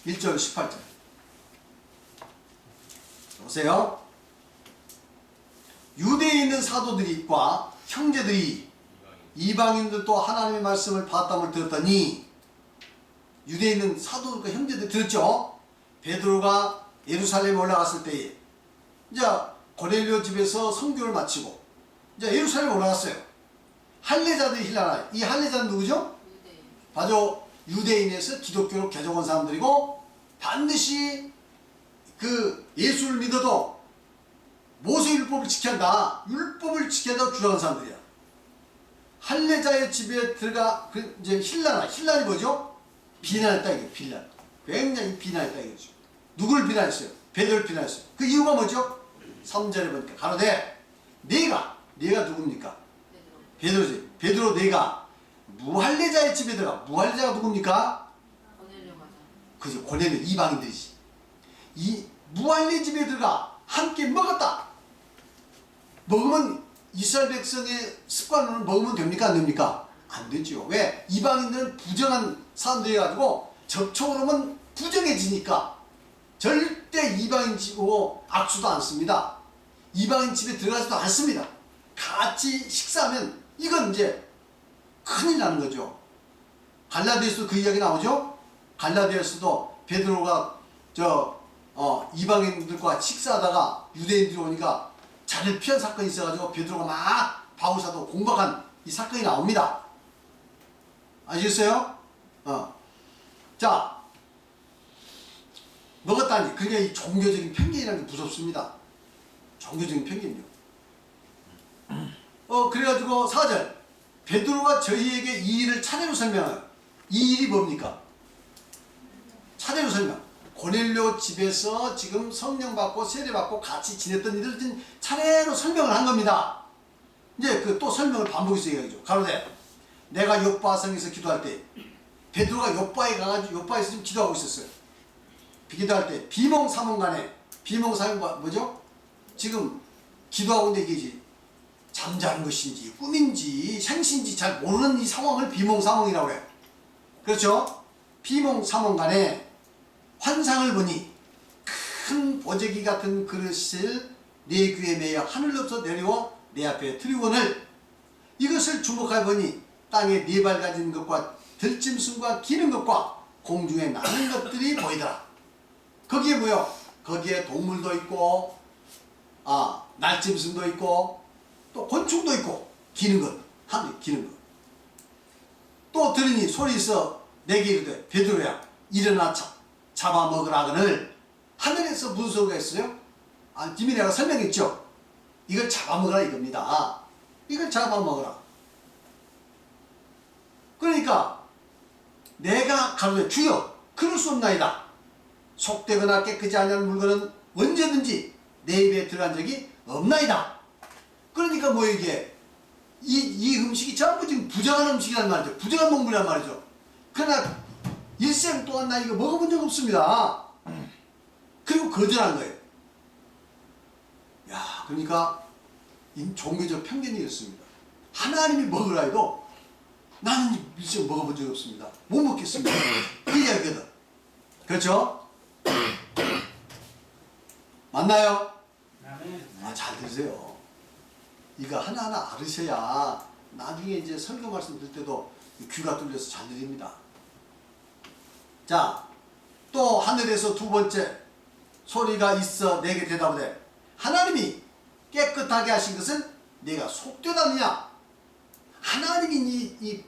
1절 18절 보세요. 유대에 있는 사도들과 형제들이 이방인들도 하나님의 말씀을 받았다을 들었더니, 유대에 있는 사도들과 형제들이 들었죠. 베드로가 예루살렘에 올라갔을 때에 이제 고넬료 집에서 선교를 마치고 이제 예루살렘에 올라갔어요. 할례자들이 힐나라. 이 할례자는 누구죠? 유대인. 바로 유대인에서 기독교로 개종한 사람들이고, 반드시 그 예수를 믿어도 모세율법을 지켜야 한다, 율법을 지켜야 한다고 주장하는 사람들이야. 할례자의 집에 들어가 이제 힐난이 뭐죠? 비난했다 이게. 비난. 굉장히 비난했다 이거죠. 누구를 비난했어요? 베드로를 비난했어요. 그 이유가 뭐죠? 3절에 보니까 가로되 네가 누굽니까? 베드로지. 베드로 네가 무할례자의 집에 들어가. 무할례자가 누굽니까? 고넬료 맞아. 그죠. 고넬료 이방인들이지. 이 무할례 집에 들어가 함께 먹었다. 먹으면 이스라엘 백성의 습관으로는 먹으면 됩니까? 안 됩니까? 안 되죠. 왜? 이방인들은 부정한 사람들이 가지고 접촉을 하면 부정해지니까 절대 이방인 집하고 악수도 않습니다. 이방인 집에 들어가지도 않습니다. 같이 식사하면 이건 이제 큰일 나는 거죠. 갈라디아서도 그 이야기 나오죠. 갈라디아서도 베드로가 이방인들과 식사하다가 유대인들이 오니까 자리를 피한 사건이 있어가지고 베드로가 막 바울사도 공박한 이 사건이 나옵니다. 아시겠어요? 자, 먹었다니. 그러니까 이 종교적인 편견이라는 게 무섭습니다. 종교적인 편견이요. 그래가지고 4절 베드로가 저희에게 이 일을 차례로 설명해요. 이 일이 뭡니까? 차례로 설명. 고넬료 집에서 지금 성령 받고 세례 받고 같이 지냈던 이들 차례로 설명을 한 겁니다. 이제 또 설명을 반복해서 얘기하죠. 가로되 내가 요바성에서 기도할 때, 베드로가 요바에 가가지고 요바에서 지금 기도하고 있었어요. 기도할 때 비몽사몽간에, 비몽사몽 뭐죠? 지금 기도하고 있는데 이게 잠자는 것인지 꿈인지 생신지 잘 모르는 이 상황을 비몽사몽이라고 해요. 그렇죠? 비몽사몽간에 환상을 보니 큰 보재기 같은 그릇을 내 귀에 매여 하늘로부터 내려와 내 앞에 들이거늘, 이것을 주목하여 보니 땅에 네 발 가진 것과 들짐승과 기는 것과 공중에 나는 것들이 보이더라. 거기에 뭐요? 거기에 동물도 있고 날짐승도 있고 또 곤충도 있고 기는 것, 하늘에 기는 것. 또 들으니 소리 있어 내게 이르되 베드로야 일어나 잡아먹으라거늘. 하늘에서 무슨 소리가 있어요? 이미 내가 설명했죠. 이걸 잡아먹으라 이겁니다. 이걸 잡아먹으라. 그러니까 내가 가로되 주여 그럴 수 없나이다. 속되거나 깨끗이 아니한 물건은 언제든지 내 입에 들어간 적이 없나이다. 그러니까 뭐 이게 이 음식이 전부 지금 부정한 음식이란 말이죠. 부정한 동물이란 말이죠. 그러나 일생 동안 나 이거 먹어본 적 없습니다. 그리고 거절한 거예요. 야, 그러니까 종교적 편견이 있습니다. 하나님이 먹으라 해도 나는 일생 먹어본 적이 없습니다. 못 먹겠습니다. 그 이야기거든. 그렇죠? 맞나요? 잘 들으세요. 이거 하나하나 알으셔야 나중에 이제 설교 말씀 들 때도 귀가 뚫려서 잘 들립니다. 자, 또 하늘에서 두 번째 소리가 있어 내게 대답하되 하나님이 깨끗하게 하신 것은 내가 속되다느냐. 하나님이 이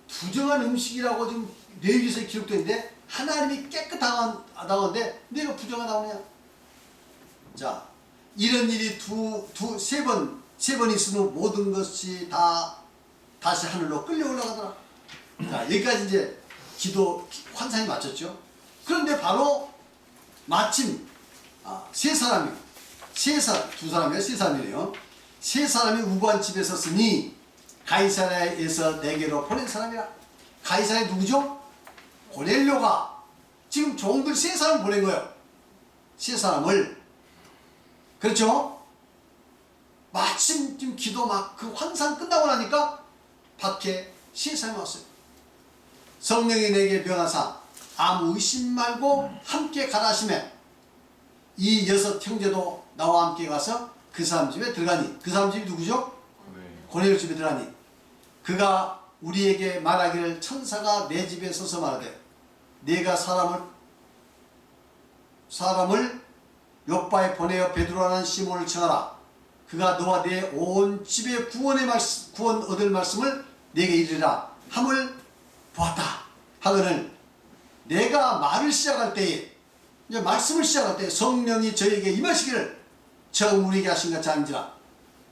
부정한 음식이라고 지금 레위기서에 기록되어 있는데 하나님이 깨끗하다는데 내가 부정하다고 하냐. 자, 이런 일이 세 번 있으면 모든 것이 다 다시 하늘로 끌려 올라가더라. 자, 여기까지 이제 기도 환상이 맞췄죠. 그런데 바로 마침 두 사람이에요. 세 사람이 우고한 집에 섰으니 가이사랴에서 내게로 보낸 사람이라. 가이사랴 누구죠? 고넬료가 지금 종들 세 사람 보낸 거예요. 세 사람을. 그렇죠? 마침 지금 기도 막 그 환상 끝나고 나니까 밖에 세 사람이 왔어요. 성령이 내게 명하사 아무 의심 말고 함께 가라 하시매 이 6 형제도 나와 함께 가서 그 사람 집에 들어가니. 그 사람 집이 누구죠? 고넬료 집에 들어가니 그가 우리에게 말하기를 천사가 내 집에 서서 말하되 네가 사람을 요바에 보내어 베드로라는 시몬을 청하라. 그가 너와 내 온 집의 구원 얻을 말씀을 내게 이르라 함을 보았다 하거늘 내가 말을 시작할 때에 이제 말씀을 시작할 때 성령이 저에게 임하시기를 처음 우리에게 하신 같이 한지라.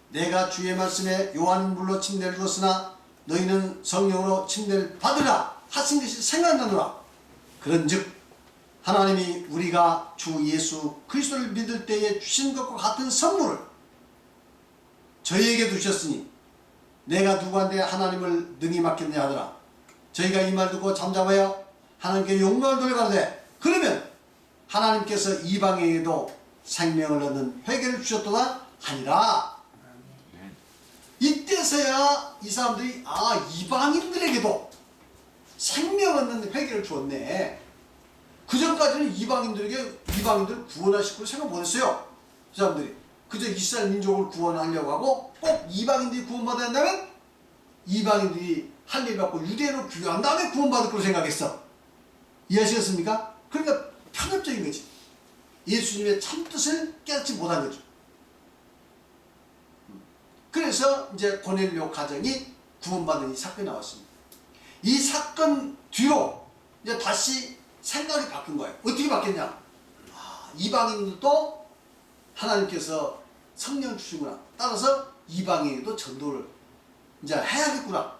내가 주의 말씀에 요한은 물로 침례를 주었으나 너희는 성령으로 침례를 받으라 하신 것이 생각나노라. 그런즉 하나님이 우리가 주 예수 그리스도를 믿을 때에 주신 것과 같은 선물을 저희에게 두셨으니 내가 누구한테 하나님을 능히 맡겼냐 하더라. 저희가 이 말 듣고 잠잠하여 하나님께 영광을 돌려가되 그러면 하나님께서 이방인에게도 생명을 얻는 회개를 주셨도다 하니라. 이때서야 이 사람들이 이방인들에게도 생명 얻는 회개를 주었네. 그 전까지는 이방인들 구원하실 걸 생각 못했어요. 그 사람들이 그저 이스라엘 민족을 구원하려고 하고 꼭 이방인들이 구원받아야 한다면 이방인들이 할례 받고 유대로 귀환한 다음에 구원받을 거로 생각했어. 이해하시겠습니까? 그러니까 편협적인 거지. 예수님의 참뜻을 깨닫지 못한 거죠. 그래서 이제 고넬료 가정이 구원받은 이 사건이 나왔습니다. 이 사건 뒤로 이제 다시 생각이 바뀐 거예요. 어떻게 바뀌었냐? 이방인들도 하나님께서 성령 주시구나. 따라서 이방인에도 전도를 이제 해야겠구나.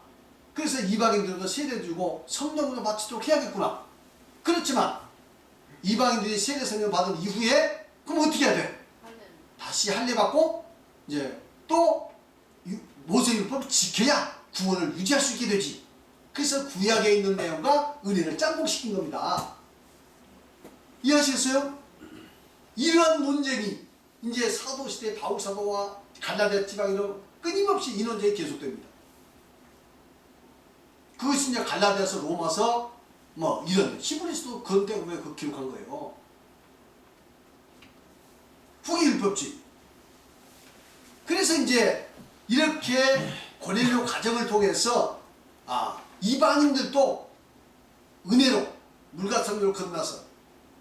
그래서 이방인들도 세례 주고 성령으로 바치도록 해야겠구나. 그렇지만 이방인들이 세례 성령 받은 이후에 그럼 어떻게 해야 돼? 다시 할례 받고 이제 또 모세율법을 지켜야 구원을 유지할 수 있게 되지. 그래서 구약에 있는 내용과 은혜를 짬뽕시킨 겁니다. 이해하시겠어요? 이러한 논쟁이 이제 사도시대 바울사도와 갈라디아 지방으로 끊임없이 이 논쟁이 계속됩니다. 그것이 이제 갈라디아서 로마서 이런 히브리서도 그런 때문에 그 기록한 거예요. 후기율법주의. 그래서 이제 이렇게 고넬료 가정을 통해서 이방인들도 은혜로 물과 성령을 거듭나서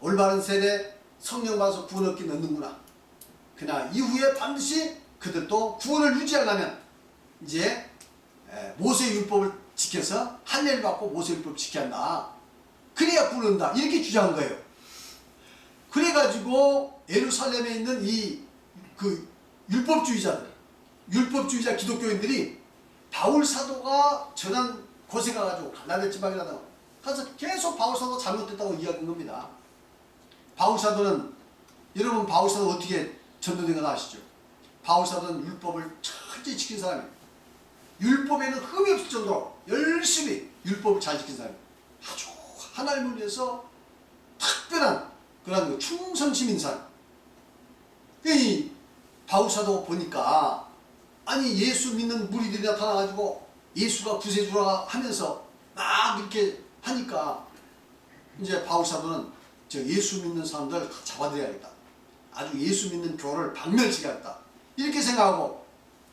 올바른 세례 성령 받아서 구원 얻기 넣는구나. 그러나 이후에 반드시 그들도 구원을 유지하려면 이제 모세의 율법을 지켜서 할례를 받고 모세의 율법을 지켜야 한다. 그래야 구원 얻는다. 이렇게 주장한 거예요. 그래가지고 예루살렘에 있는 그 율법주의자 기독교인들이 바울 사도가 전한 곳에 가가지고 갈라디아 지방이라든가 가서 계속 바울 사도가 잘못됐다고 이야기한 겁니다. 바울 사도는 여러분 바울 사도 어떻게 전도된 건 아시죠? 바울 사도는 율법을 철저히 지킨 사람이에요. 율법에는 흠이 없을 정도로 열심히 율법을 잘 지킨 사람이에요. 아주 하나님을 위해서 특별한 그런 충성심 있는 사람. 이 바울 사도가 보니까 아니 예수 믿는 무리들이 나타나가지고 예수가 구세주라 하면서 막 이렇게 하니까 이제 바울 사도는 저 예수 믿는 사람들 다 잡아들여야겠다. 아주 예수 믿는 교를 박멸시켜야겠다. 이렇게 생각하고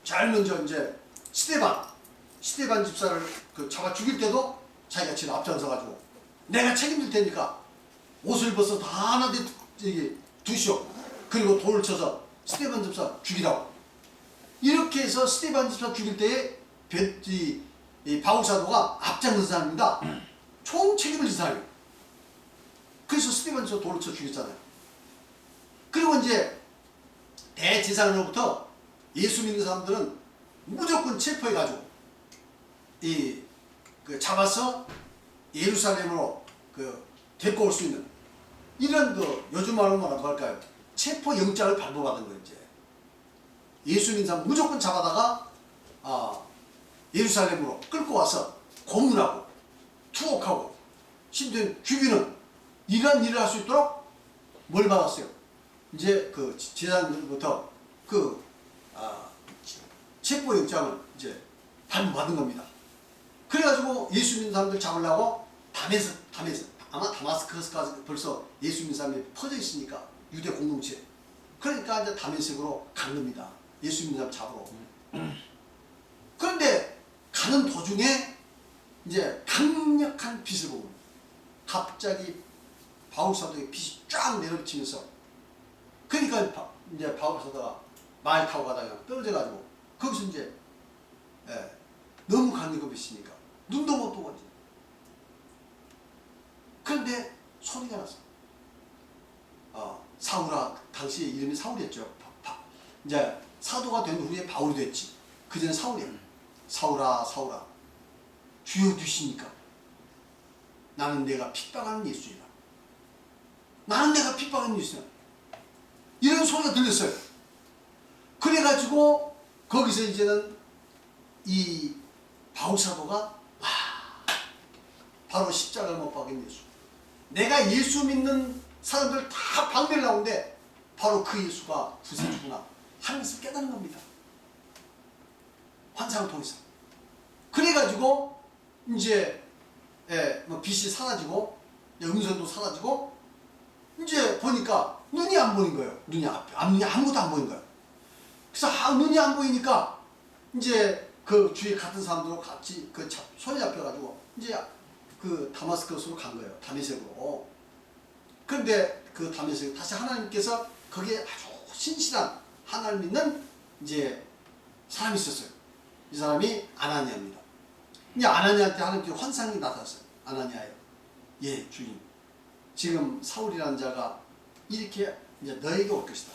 제일 먼저 이제 스데반 집사를 잡아 죽일 때도 자기가 지금 앞장서가지고 내가 책임질 테니까 옷을 벗어 다 하나 두시오. 그리고 돌을 쳐서 스데반 집사 죽이라고. 이렇게 해서 스데반 집사 죽일 때에 이 바울 사도가 앞장선 사람입니다. 총 책임을 진 사람이에요. 그래서 스데반 집사 돌을 쳐 죽였잖아요. 그리고 이제 대제사장으로부터 예수 믿는 사람들은 무조건 체포해가지고 잡아서 예루살렘으로 데리고 올 수 있는 이런 요즘 말로 뭐라고 할까요? 체포 영장을 발부받은 거예요. 이제 예수 믿는 사람 무조건 잡아다가 예루살렘으로 끌고 와서 고문하고 투옥하고 심지어 죽이는 이런 일을 할 수 있도록 뭘 받았어요? 이제 제사장들부터 체포 영장을 이제 발부받은 겁니다. 그래가지고 예수 믿는 사람들 잡으려고 아마 다마스커스까지 벌써 예수 믿는 사람이 퍼져 있으니까 유대 공동체. 그러니까 이제 다메섹으로 간 겁니다. 예수 믿는 사람 잡으러. 그런데 가는 도중에 이제 강력한 빛을 보고 갑자기 바울 사도의 빛이 쫙 내려치면서 그러니까 이제 바울 사도가 말 타고 가다가 떨어져가지고 거기서 이제 너무 강력한 빛이니까 눈도 못 뜨고 이제. 그런데 소리가 났어. 사울아, 당시 이름이 사울이었죠. 이제 사도가 된 후에 바울이 됐지. 그전에 사울이야. 사울아, 사울아, 주여 누시니까 나는 내가 핍박하는 예수이라. 나는 내가 핍박하는 예수이라. 이런 소리가 들렸어요. 그래가지고 거기서 이제는 이 바울 사도가 바로 십자가를 못 박은 예수. 내가 예수 믿는 사람들 다 박멸 나오는데 바로 그 예수가 구세주구나 하면서 깨닫는 겁니다. 환상을 통해서. 그래가지고 이제 빛이 사라지고 음성도 사라지고 이제 보니까 눈이 안 보이는 거예요. 눈이 아무것도 안 보이는 거예요. 그래서 눈이 안 보이니까 이제 그 주위에 같은 사람들하고 같이 손에 잡혀가지고 이제 다마스커스로 간 거예요. 다메섹으로. 그런데 그 다메섹 다시 하나님께서 거기에 아주 신실한 하나님 믿는 이제 사람이 있었어요. 이 사람이 아나니아입니다. 이제 아나니아한테 하나님께 환상이 나타났어요. 아나니아예요. 예, 주님. 지금 사울이라는 자가 이렇게 이제 너에게 올 것이다.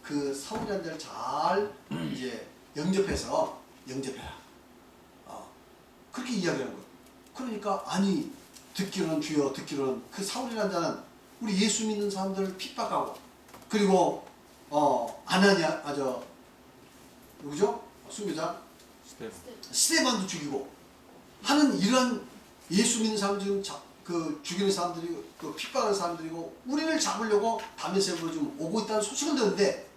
그 사울이라는 자를 잘 이제 영접해라. 그렇게 이야기하는 거예요. 그러니까 아니 듣기로는 주여 듣기로는 그 사울이라는 자는 우리 예수 믿는 사람들을 핍박하고 그리고 아나니아 누구죠? 순교자 스데반도 죽이고 하는 이런 예수 믿는 사람 지금 죽이는 사람들이 핍박하는 사람들이고 우리를 잡으려고 다메섹으로 좀 오고 있다는 소식을 듣는데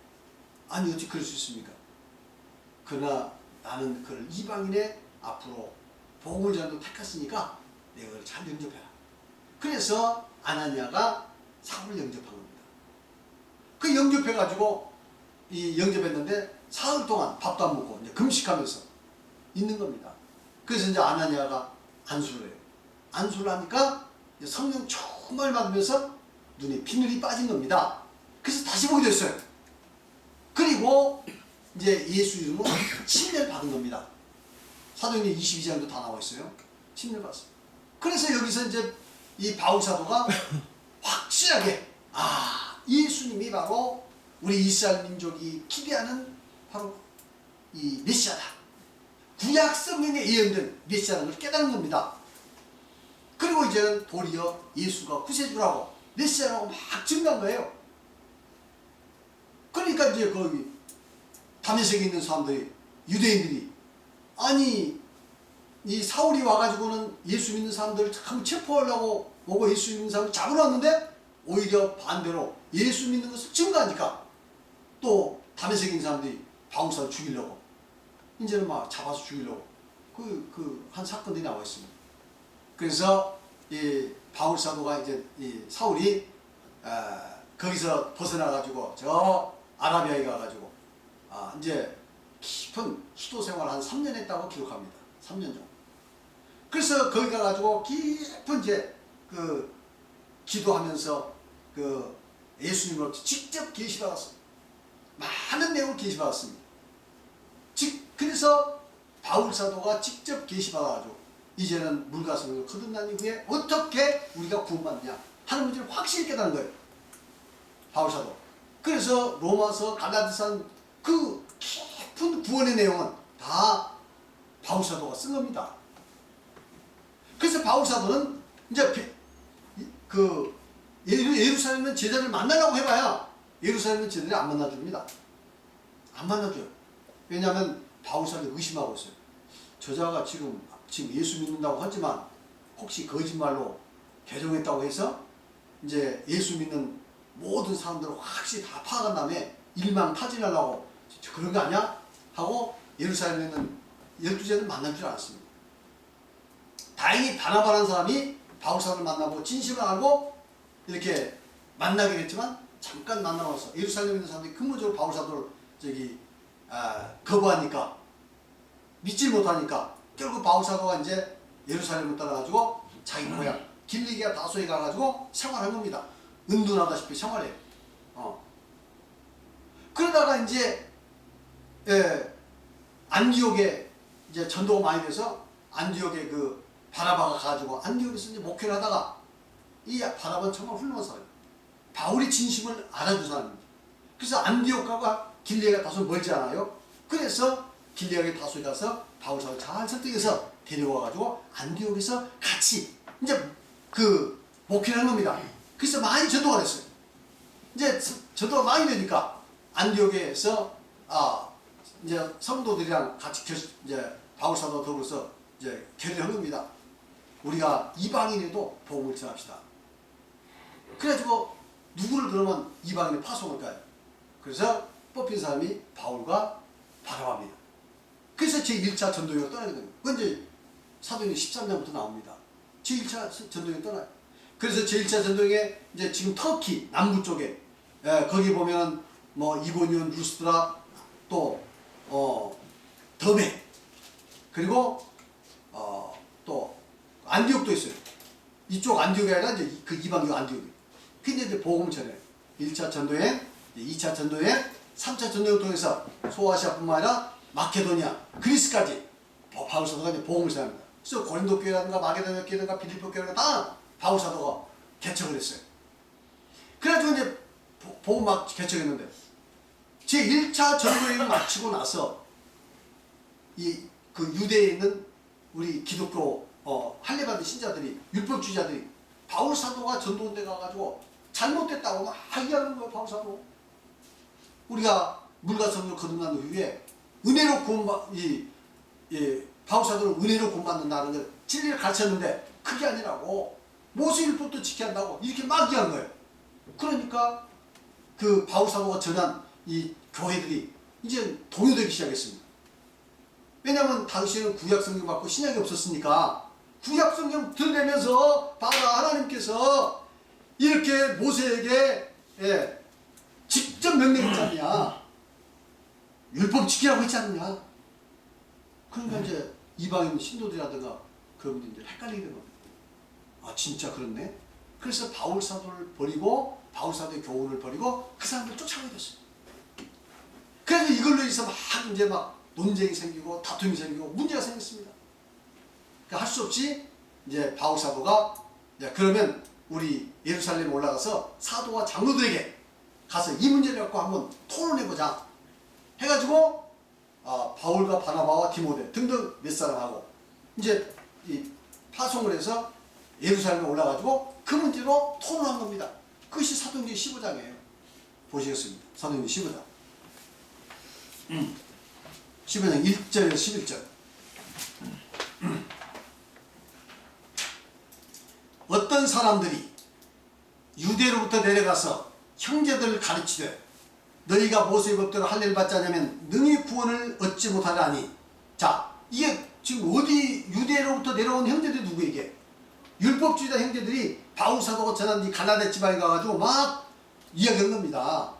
아니 어찌 그럴 수 있습니까? 그러나 나는 그를 이방인의 앞으로 복음을 전도 택했으니까 내가 그걸 잘 영접해라. 그래서 아나니아가 사울을 영접한 겁니다. 그 영접해가지고 영접했는데 사흘 동안 밥도 안 먹고 이제 금식하면서 있는 겁니다. 그래서 이제 아나니아가 안수를 해요. 안수를 하니까 성령 손방울 맞으면서 눈에 피눈이 빠진 겁니다. 그래서 다시 보게 됐어요. 그리고 이제 예수 이름으로 침례를 받은 겁니다. 사도행전 22장도 다 나와 있어요. 침례를 받았어요. 그래서 여기서 이제 이 바울 사도가 확실하게 예수님이 바로 우리 이스라엘 민족이 기대하는 바로 이 메시아다. 구약 성경에 예언된 메시아라는 걸 깨닫는 겁니다. 그리고 이제는 도리어 예수가 구세주라고 메시아라고 막 증거한 거예요. 그러니까 이제 거기 다메섹에 있는 사람들이, 유대인들이, 아니 이 사울이 와가지고는 예수 믿는 사람들을 참 체포하려고 오고 예수 믿는 사람을 잡으러 왔는데 오히려 반대로 예수 믿는 것을 증거하니까 또 다메섹에 있는 사람들이 바울사를 죽이려고 이제는 막 잡아서 죽이려고 한 사건들이 나와 있습니다. 그래서 이 바울사도가 이제 이 사울이 거기서 벗어나가지고 저 아라비아에 가가지고 이제 깊은 수도 생활 한 3년 했다고 기록합니다. 3년 정도. 그래서 거기 가가지고 깊은 이제 그 기도하면서 그 예수님으로 직접 계시받았습니다. 많은 내용을 계시받았습니다. 그래서 바울 사도가 직접 계시받아가지고 이제는 물과 성령을 거듭난 이후에 어떻게 우리가 구원받느냐 하는 문제를 확실히 깨닫는 거예요. 바울 사도. 그래서 로마서 갈라디아서 그 깊은 구원의 내용은 다 바울 사도가 쓴 겁니다. 그래서 바울 사도는 이제 그 예루살렘은 제자를 만나려고 해봐야 예루살렘은 제자들이 안 만나줍니다. 안 만나줘요. 왜냐하면 바울 사도를 의심하고 있어요. 저자가 지금 예수 믿는다고 하지만 혹시 거짓말로 개종했다고 해서 이제 예수 믿는 모든 사람들을 확실히 다 파악한 다음에 일망타진하려고 그런 거 아니야? 하고 예루살렘에 있는 12제자를 만나줄 않았습니다. 다행히 바나바라는 사람이 바울사도를 만나고 진심을 알고 이렇게 만나게 됐지만 잠깐 만나면서 예루살렘에 있는 사람들이 근본적으로 바울사도를 거부하니까 믿지 못하니까 결국 바울사도가 이제 예루살렘을 떠나가지고 자기 고향 길리기아 다소에 가가지고 생활한 겁니다. 은둔하다시피 생활해요. 그러다가 이제 안디옥에 이제 전도가 많이 돼서 안디옥에 그 바나바가 가지고 안디옥에서 이제 목회를 하다가 이 바나바는 정말 훌륭한 사람이에요. 바울의 진심을 알아준 사람입니다. 그래서 안디옥과 길리기아 다소 멀지 않아요. 그래서 길리기아 다소에 가서 바울사를 잘 설득해서 데려와가지고 안디옥에서 같이 이제 그 목회를 한 겁니다. 그래서 많이 전도가 됐어요. 이제 전도가 많이 되니까 안디옥에서 이제 성도들이랑 같이 이제 바울사도 더불어서 이제 결의를 한 겁니다. 우리가 이방인에도 복음을 전합시다. 그래가지고 누구를 그러면 이방인에 파송할까요? 그래서 뽑힌 사람이 바울과 바나바입니다. 그래서 제1차 전도여행을 떠나게 됩니다. 그건 이제 사도행전 13장부터 나옵니다. 제1차 전도여행 떠나요. 그래서 제1차 전도여행에 이제 지금 터키 남부 쪽에 거기 보면 뭐 이고니온, 루스드라 또 더베 그리고 또 안디옥도 있어요. 이쪽 안디옥이 아니라 이제 그 이방교 안디옥이. 근데 이제 복음을 전해요. 1차 전도여행, 2차 전도여행, 3차 전도여행을 통해서 소아시아뿐만 아니라 마케도니아, 그리스까지 바울 사도가 이제 복음을 전합니다. 그래서 고린도 교회라든가 마게도니아 교회라든가 빌립보 교회라든가 다 바울 사도가 개척을 했어요. 그래가지고 이제 복음 막 개척했는데 제 1차 전도여행을 마치고 나서 그 유대에 있는 우리 기독교 할례받은 신자들이 율법주의자들이 바울 사도가 전도원대 가가지고 잘못됐다고 막 이야기하는 거예요. 바울 사도. 우리가 물과 성령을 거듭난 후에 은혜로 바울 사도는 은혜로 구원받는다는 걸 진리를 가르쳤는데 그게 아니라고 모세율법도 지켜야 한다고 이렇게 막 이야기한 거예요. 그러니까 그 바울 사도가 전한 이 교회들이 이제 동요되기 시작했습니다. 왜냐하면 당시에는 구약 성경 받고 신약이 없었으니까 구약 성경 들으면서 봐라 하나님께서 이렇게 모세에게 직접 명령했지 않느냐, 율법 지키라고 했지 않느냐. 그러니까 이제 이방인 신도들이라든가 그런 분들이 헷갈리게 된 겁니다. 아 진짜 그렇네. 그래서 바울 사도를 버리고 바울 사도의 교훈을 버리고 그 사람들 쫓아가게 됐어요. 그래서 이걸로 해서 막 이제 막 논쟁이 생기고 다툼이 생기고 문제가 생겼습니다. 그러니까 할 수 없이 이제 바울 사도가 그러면 우리 예루살렘에 올라가서 사도와 장로들에게 가서 이 문제를 갖고 한번 토론해보자 해가지고 바울과 바나바와 디모데 등등 몇 사람하고 이제 파송을 해서 예루살렘에 올라가지고 그 문제로 토론한 겁니다. 그것이 사도행전 15장이에요. 보시겠습니다. 사도행전 15장. 15장 1절에서 11절. 어떤 사람들이 유대로부터 내려가서 형제들을 가르치되 너희가 모세의 법대로 할례를 받지 않으면 능히 구원을 얻지 못하리니. 자, 이게 지금 어디 유대로부터 내려온 형제들이 누구에게? 율법주의자 형제들이 바울 사도가 전한 이 갈라데 지방에 가가지고 막 이야기한 겁니다.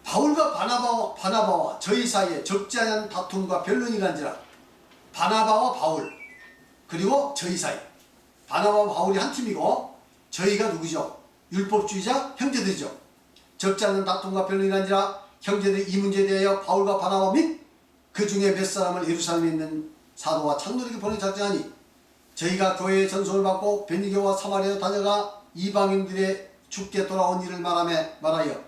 바울과 바나바와 저희 사이에 적지 않은 다툼과 변론이 간지라. 바나바와 바울 그리고 저희 사이. 바나바와 바울이 한 팀이고 저희가 누구죠? 율법주의자 형제들이죠. 적지 않은 다툼과 변론이 간지라 형제들이 이 문제에 대하여 바울과 바나바 및 그 중에 몇 사람을 예루살렘에 있는 사도와 장로들에게 보내 작정하니 저희가 교회의 전송을 받고 베니게와 사마리아로 다녀가 이방인들의 죽게 돌아온 일을 말하여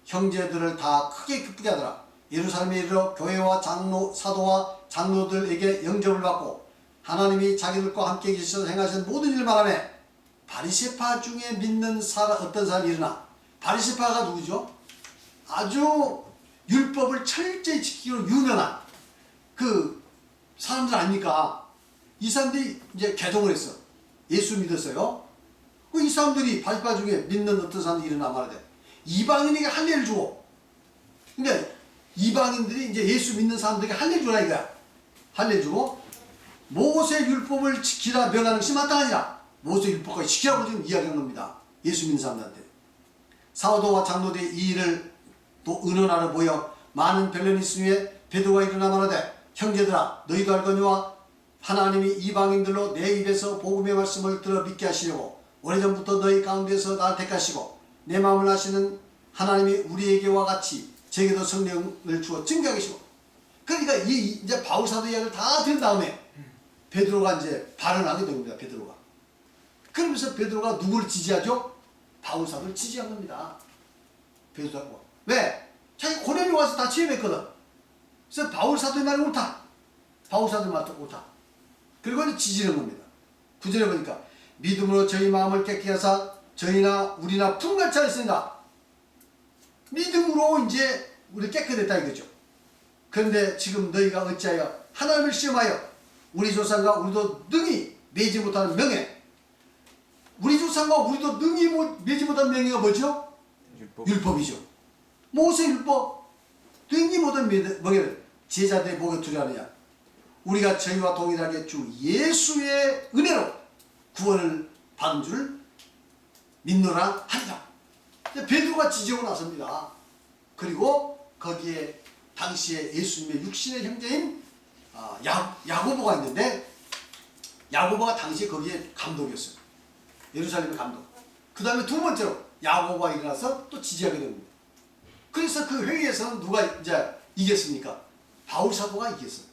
형제들을 다 크게 기쁘게 하더라. 예루살렘에 이르러 교회와 사도와 장로들에게 영접을 받고 하나님이 자기들과 함께 계셔서 행하신 모든 일을 말하며 바리새파 중에 믿는 어떤 사람이 일어나. 바리새파가 누구죠? 아주 율법을 철저히 지키기로 유명한 그 사람들 아닙니까? 이 사람들이 이제 개종을 했어. 예수 믿었어요. 이 사람들이 바리새파 중에 믿는 어떤 사람이 일어나 말하되 이방인에게 할례를 주고, 그러니까 이방인들이 이제 예수 믿는 사람들에게 할례 주라 이거야. 할례 주고 모세 율법을 지키라 명하는 것이 마땅하니라. 모세 율법까지 지키라고 지금 이야기한 겁니다. 예수 믿는 사람들한테. 사도와 장로들이 이 일을 또 의논하러 모여 많은 변론이 있으니 베드로가 일어나 말하되 형제들아 너희도 알거니와 하나님이 이방인들로 내 입에서 복음의 말씀을 들어 믿게 하시려고 오래전부터 너희 가운데서 나를 택하시고 내 마음을 아시는 하나님이 우리에게와 같이 제게도 성령을 주어 증거하게 하시고. 그러니까 이제 바울 사도 이야기를 다 들은 다음에 베드로가 이제 발언하게 된 겁니다. 베드로가. 그러면서 베드로가 누구를 지지하죠? 바울 사도를 지지한 겁니다. 베드로가. 왜? 자기 고넬에 와서 다 체험했거든. 그래서 바울 사도의 말이 옳다. 바울 사도의 말이 옳다. 그리고 지지는 겁니다. 9절에 보니까 믿음으로 저희 마음을 깨끗게 하사 저희나 우리나 품같이 하였습니다. 믿음으로 이제 우리 깨끗했다 이거죠. 그런데 지금 너희가 어찌하여 하나님을 시험하여 우리 조상과 우리도 능히 매지 못하는 명예. 우리 조상과 우리도 능히 매지 못하는 명예가 뭐죠? 율법이죠. 모세 율법. 능히 못한 명예를 제자들의 목에 두려하느냐. 우리가 저희와 동일하게 주 예수의 은혜로 구원을 받은 줄 믿노라 하리라. 베드로가 지지하고 나섭니다. 그리고 거기에 당시에 예수님의 육신의 형제인 야고보가 있는데 야고보가 당시에 거기에 감독이었어요. 예루살렘의 감독. 그 다음에 두 번째로 야고보가 일어나서 또 지지하게 됩니다. 그래서 그 회의에서는 누가 이제 이겼습니까? 바울 사도가 이겼어요.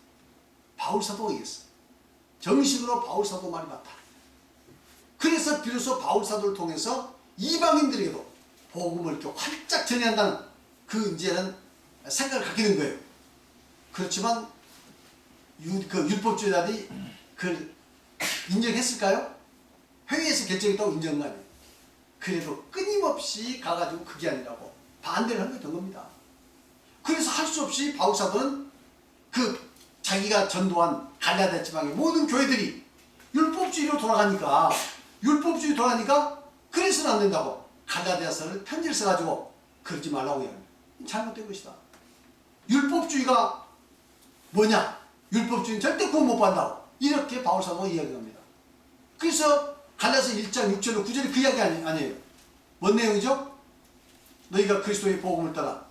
바울 사도가 이겼어요. 정식으로 바울 사도 말이 맞다. 그래서 비로소 바울 사도를 통해서 이방인들에게도 복음을 이렇게 활짝 전해야 한다는 그 이제는 생각을 갖게 된 거예요. 그렇지만 그 율법주의자들이 그걸 인정했을까요? 회의에서 결정했다고 인정한 거 아니에요. 그래도 끊임없이 가가지고 그게 아니라고 반대를 하게 된 겁니다. 그래서 할 수 없이 바울 사도는 그 자기가 전도한 갈라디아 지방의 모든 교회들이 율법주의로 돌아가니까 그래서는 안 된다고 갈라디아서를 편지를 써가지고 그러지 말라고 이야기합니다. 잘못된 것이다. 율법주의가 뭐냐? 율법주의는 절대 구원 못 받는다고 이렇게 바울 사도가 이야기합니다. 그래서 갈라디아서 1장 6절로 9절이 그 이야기 아니에요. 뭔 내용이죠? 너희가 그리스도의 복음을 따라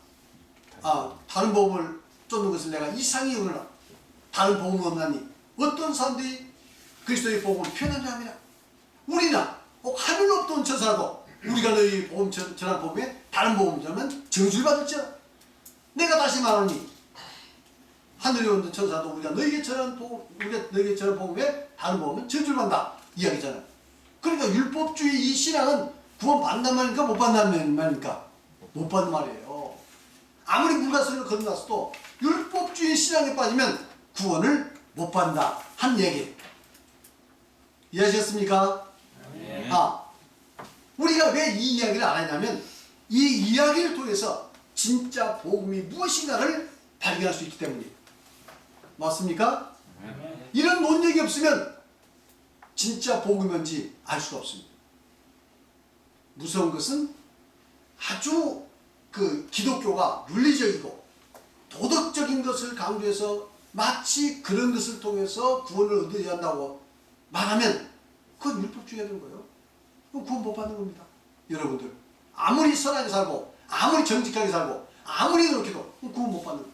다른 복음을 쫓는 것을 내가 이상히 여기노라. 다른 복음은 없나니 어떤 사람들이 그리스도의 복음을 표현한 자입니다. 우리나 하늘 없던 천사도 우리가 너희 복음 전한 복음에 다른 복음 전하면 저주를 받을지어다. 내가 다시 말하니 하늘에 없는 천사도 우리가 너희에게 전한 복음에 다른 복음은 저주를 받는다 이야기잖아요. 그러니까 율법주의 이 신앙은 구원 받는단 말입니까? 못 받는단 말입니까? 못 받는 말이에요. 아무리 물가스를 건너갔어도 율법주의 신앙에 빠지면 구원을 못 받는다 한 얘기. 이해하셨습니까? 네. 우리가 왜 이 이야기를 안 하냐면 이 이야기를 통해서 진짜 복음이 무엇인가를 발견할 수 있기 때문이에요. 맞습니까? 네. 이런 논쟁이 없으면 진짜 복음이 뭔지 알 수가 없습니다. 무서운 것은 아주 기독교가 윤리적이고 도덕적인 것을 강조해서 마치 그런 것을 통해서 구원을 얻어야 한다고 말하면 그건 율법주의가 되는 거예요. 그럼 구원 못 받는 겁니다. 여러분들 아무리 선하게 살고 아무리 정직하게 살고 아무리 노력해도 구원 못 받는 거예요.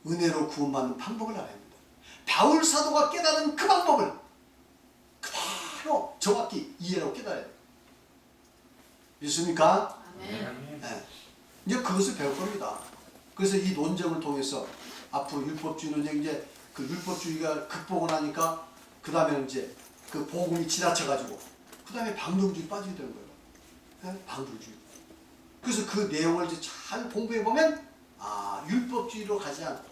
은혜로 구원받는 방법을 알아야 합니다. 바울 사도가 깨달은 그 방법을 그대로 정확히 이해하고 깨달아야 돼요. 믿습니까? 아멘. 네. 이제 그것을 배울 겁니다. 그래서 이 논쟁을 통해서 앞으로 율법주의 논쟁 이제 그 율법주의가 극복을 하니까 그 다음에는 이제 그 복음이 지나쳐가지고 그 다음에 방종주의 빠지게 되는 거예요. 네? 방종주의. 그래서 그 내용을 이제 잘 공부해 보면 율법주의로 가지 않고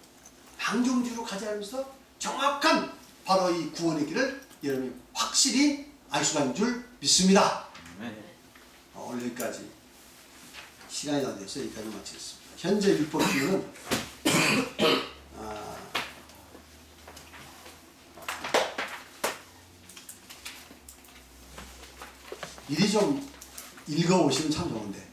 방종주의로 가지 않으면서 정확한 바로 이 구원의 길을 여러분이 확실히 알 수가 있는 줄 믿습니다. 오늘 여기까지 시간이 다 돼서 여기까지 마치겠습니다. 현재 율법주의는 미리 좀 읽어오시면 참 좋은데